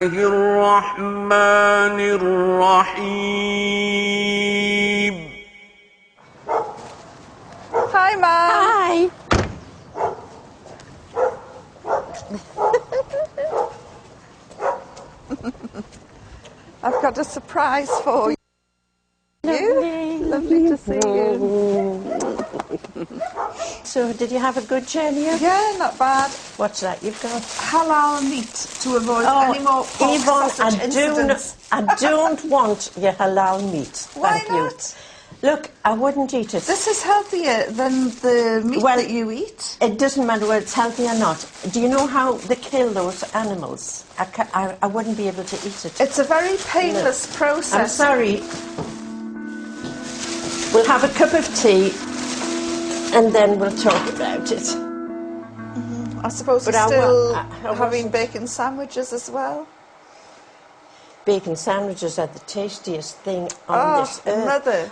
الرحمن الرحيم. Hi, Mum. Hi. I've got a surprise for you. Lovely to see you. So, did you have a good journey? Yeah, not bad. What's that you've got? Halal meat to avoid any more pork Yvonne, sausage incidents. I don't want your halal meat. Why Thank not? You. Look, I wouldn't eat it. This is healthier than the meat that you eat. It doesn't matter whether it's healthy or not. Do you know how they kill those animals? I wouldn't be able to eat it. It's a very painless process. I'm sorry. We'll have a cup of tea and then we'll talk about it. I suppose you're still having bacon sandwiches as well? Bacon sandwiches are the tastiest thing on this earth. Mother,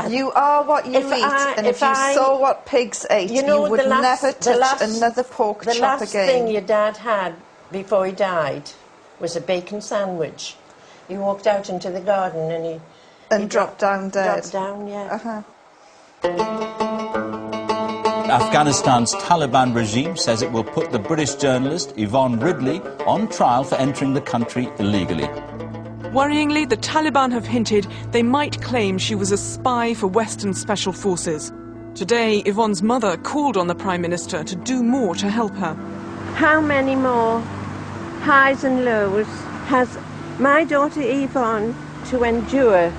you are what you eat, and if you saw what pigs ate, you would never touch another pork chop again. The last thing your dad had before he died was a bacon sandwich. He walked out into the garden and he dropped down dead. Dropped down, yeah. Afghanistan's Taliban regime says it will put the British journalist Yvonne Ridley on trial for entering the country illegally. Worryingly, the Taliban have hinted they might claim she was a spy for Western special forces. Today, Yvonne's mother called on the Prime Minister to do more to help her. How many more highs and lows has my daughter Yvonne to endure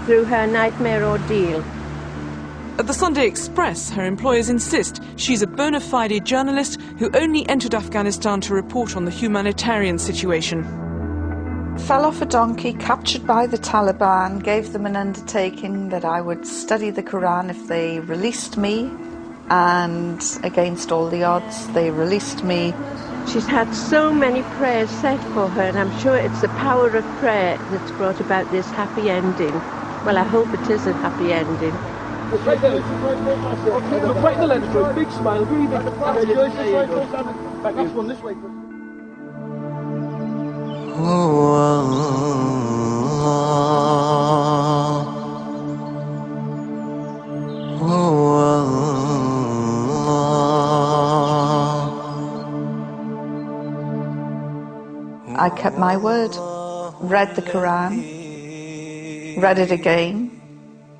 through her nightmare ordeal? At the Sunday Express, her employers insist she's a bona fide journalist who only entered Afghanistan to report on the humanitarian situation. Fell off a donkey, captured by the Taliban, gave them an undertaking that I would study the Quran if they released me, and against all the odds, they released me. She's had so many prayers said for her, and I'm sure it's the power of prayer that's brought about this happy ending. Well, I hope it is a happy ending. Right there. Look right in the lens, Joyce. Big smile, really big. Next one, this way. I kept my word, read the Quran, read it again,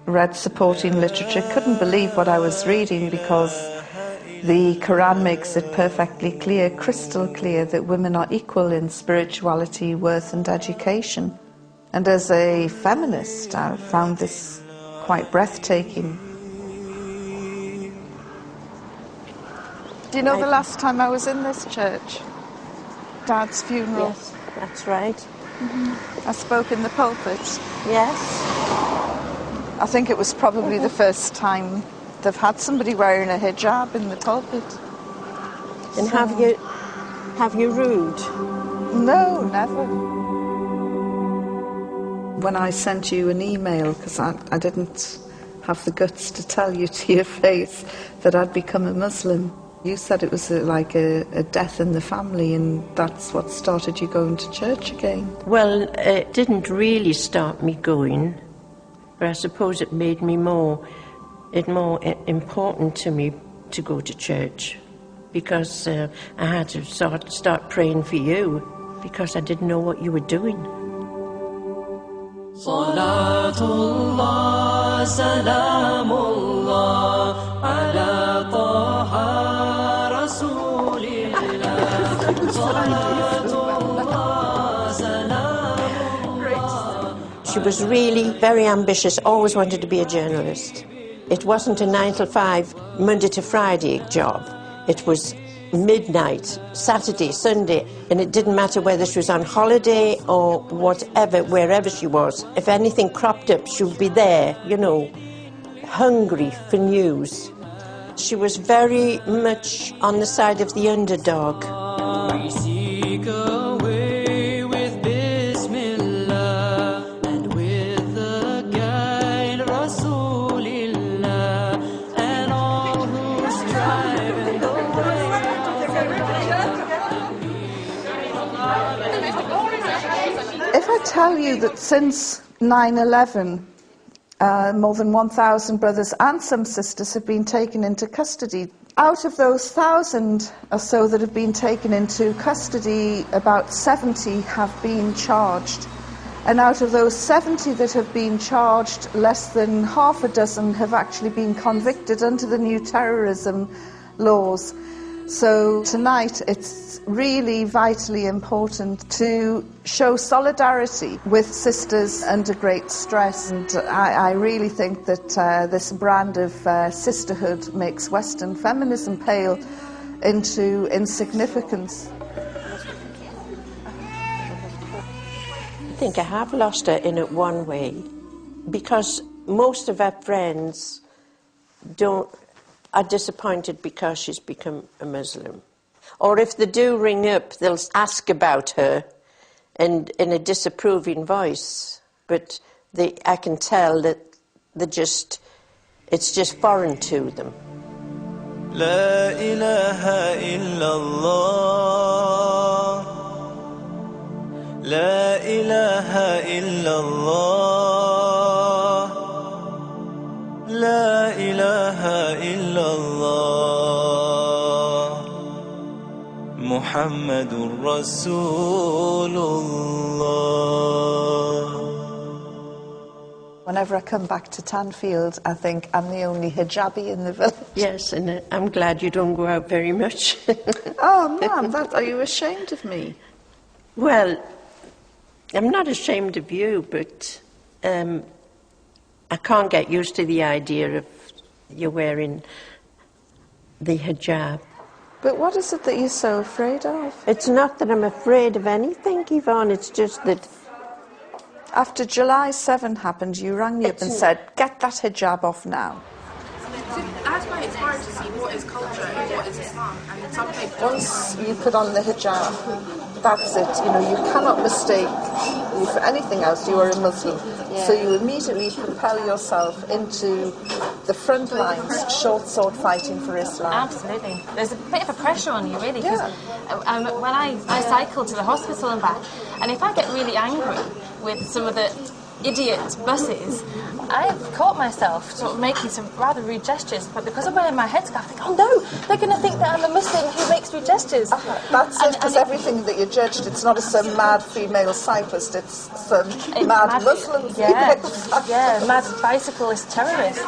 read supporting literature, couldn't believe what I was reading because the Quran makes it perfectly clear, crystal clear, that women are equal in spirituality, worth and education. And as a feminist, I found this quite breathtaking. Do you know the last time I was in this church? Dad's funeral. Yes, that's right. I spoke in the pulpit. Yes. I think it was probably the first time they've had somebody wearing a hijab in the pulpit. And have you rude? No, never. When I sent you an email, because I didn't have the guts to tell you to your face that I'd become a Muslim, you said it was like a death in the family, and that's what started you going to church again. Well, it didn't really start me going, but I suppose it made me more important to me to go to church, because I had to start praying for you, because I didn't know what you were doing. Salatullah, salamullah, ala taha rasulillah. Salatullah, salamullah. She was really very ambitious, always wanted to be a journalist. It wasn't a 9 to 5, Monday to Friday job. It was midnight, Saturday, Sunday, and it didn't matter whether she was on holiday or whatever, wherever she was. If anything cropped up, she would be there, hungry for news. She was very much on the side of the underdog. We seek a way with Bismillah and with the guide Rasulillah and all who strive in the way. If I tell you that since 9/11, more than 1,000 brothers and some sisters have been taken into custody. Out of those 1,000 or so that have been taken into custody, about 70 have been charged. And out of those 70 that have been charged, less than half a dozen have actually been convicted under the new terrorism laws. So tonight it's really vitally important to show solidarity with sisters under great stress, and I really think that this brand of sisterhood makes Western feminism pale into insignificance. I think I have lost her in it one way, because most of her friends are disappointed because she's become a Muslim. Or if they do ring up, they'll ask about her and in a disapproving voice. But I can tell that it's just foreign to them. La ilaha illallah, La ilaha illallah, La ilaha illallah, Muhammadur Rasulullah. Whenever I come back to Tanfield, I think I'm the only hijabi in the village. Yes, and I'm glad you don't go out very much. Oh, ma'am, are you ashamed of me? Well, I'm not ashamed of you, but I can't get used to the idea of you wearing the hijab. But what is it that you're so afraid of? It's not that I'm afraid of anything, Yvonne, it's just that... After July 7 happened, you rang me up and said, get that hijab off now. That's why it's hard to see what is culture and what is Islam. And some people... Once you put on the hijab, that's it. You know, you cannot mistake you for anything else. You are a Muslim. Yeah. So you immediately propel yourself into the front lines, short sword fighting for Islam. Absolutely. There's a bit of a pressure on you, really, because when I cycle to the hospital and back, and if I get really angry with some of the idiot buses, I've caught myself sort of making some rather rude gestures, but because I'm wearing my headscarf, I think, oh no, they're going to think that I'm a Muslim who makes rude gestures. That's it, because everything that you're judged, it's not some mad female cyclist, it's some mad Muslim female cyclist. Yeah, mad bicyclist terrorist.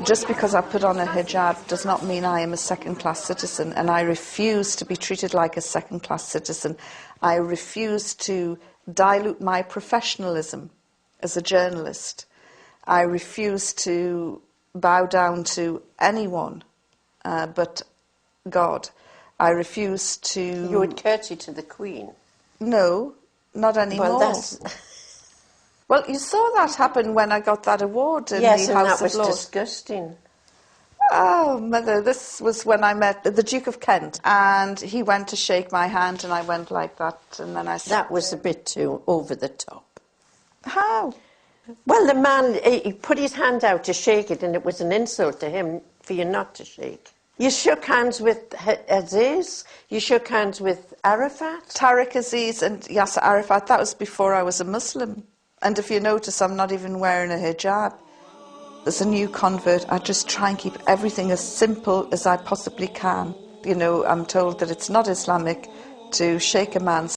Just because I put on a hijab does not mean I am a second-class citizen, and I refuse to be treated like a second-class citizen. I refuse to dilute my professionalism as a journalist. I refuse to bow down to anyone but God. I refuse to... You would curtsy to the Queen? No, not anymore. Well, well, you saw that happen when I got that award in the House of Lords. Yes, and that was disgusting. Oh, Mother, this was when I met the Duke of Kent, and he went to shake my hand, and I went like that, and then I said... That was a bit too over the top. How? Well, the man, he put his hand out to shake it, and it was an insult to him for you not to shake. You shook hands with Aziz, you shook hands with Arafat. Tariq Aziz and Yasser Arafat, that was before I was a Muslim. And if you notice, I'm not even wearing a hijab. As a new convert, I just try and keep everything as simple as I possibly can. You know, I'm told that it's not Islamic to shake a man's